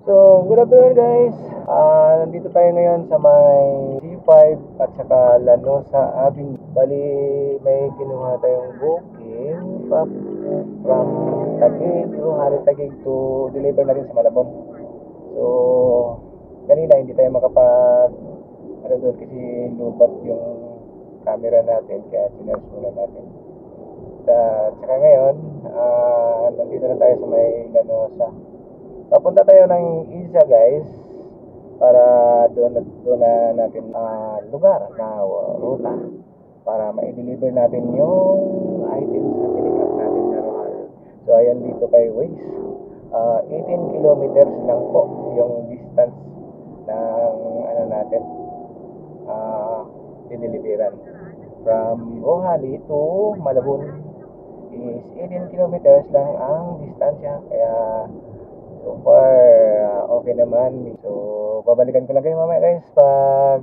So, good afternoon guys. Nandito tayo ngayon sa may C5 at saka Lanosa Avenue. Bali, may kinuha tayong booking from Taguig, Rohari Taguig to deliver natin sa Malabon. So, kanina hindi tayo makapag doon kasi lubat yung camera natin kaya sinerge muna natin. At saka ngayon, nandito na tayo sa may Lanosa. Papunta tayo ng Isa guys para doon na natin lugar na ruta para ma-deliver natin yung items na pinick up natin sa Rohari. So ayan dito kay Waze, 18 kilometers lang po yung distance ng natin diniliberan from Rohari to Malabon is 18 kilometers lang ang distansya, kaya so far, okay naman. So, babalikan ko lang kayo mamaya guys pag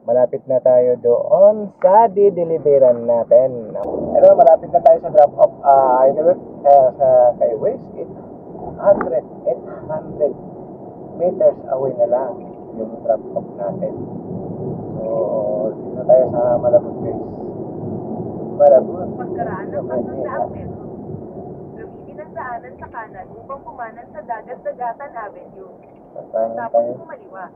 malapit na tayo doon sa dideliveran natin. Pero malapit na tayo sa drop off. Sa kay Waze, 800 meters away na lang yung drop off natin. So, dito tayo sa Malabon guys. Malabon. Pagkaraan ng 400 metro, gamitin ang daanan sa kanan upang pumanan sa Dagat-Dagatan Avenue. Tapos kumaliwa.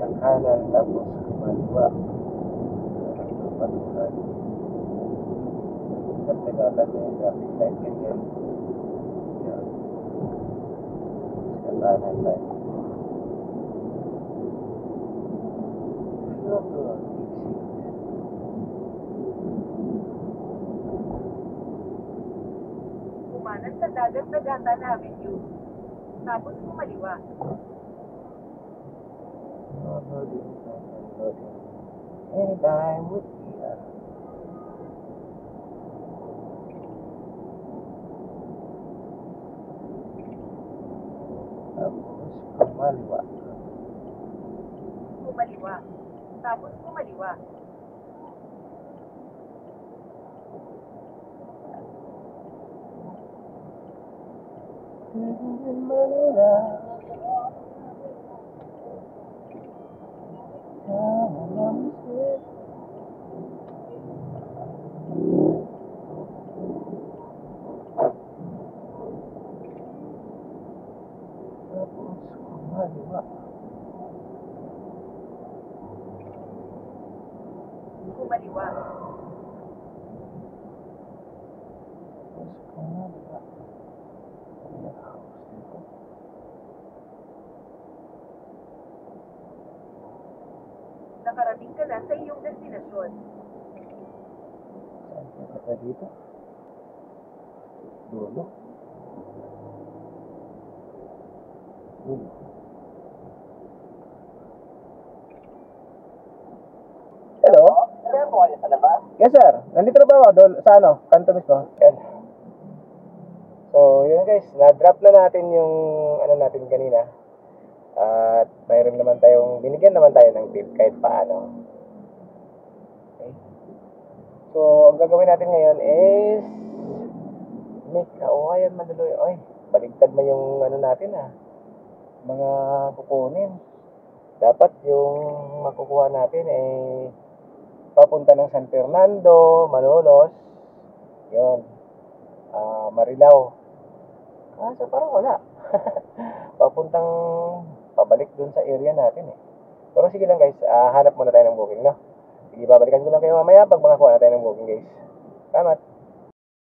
Sa kanan tapos kumaliwa. Patulan. Dagat-Dagatan yung traffic light ganyan. Yan. Sa kanan tayo. Pumanan sa Dagat-Dagatan Avenue. Tapos kumaliwa. Anytime with you. Tapos kumaliwa. Kumaliwa. Tapos kumaliwa. In Manila. Tapos kumaliwa. Kumaliwa. Tapos kumaliwa. Nakarating ka na sa iyong destinasyon. Saan ka pa dito? Dulo. Hello? Ano po kayo sa labas? Yes sir, nandito na ba ako doon sa kanto mismo? Yan. So yun guys, na-drop na natin yung natin kanina. At mayroon naman binigyan naman tayo ng tip kahit paano. Okay. So ang gagawin natin ngayon is make ayan madaloy. Oy, baligtad mo yung natin mga kukunin. Dapat yung makukuha natin ay papunta ng San Fernando, Malolos, yun, Marilao. So parang wala. Pabalik dun sa area natin Pero sige lang guys, hanap muna tayo ng booking, no? Sige, babalikan ko lang kayo mamaya pag makakuha na tayo ng booking guys. Salamat!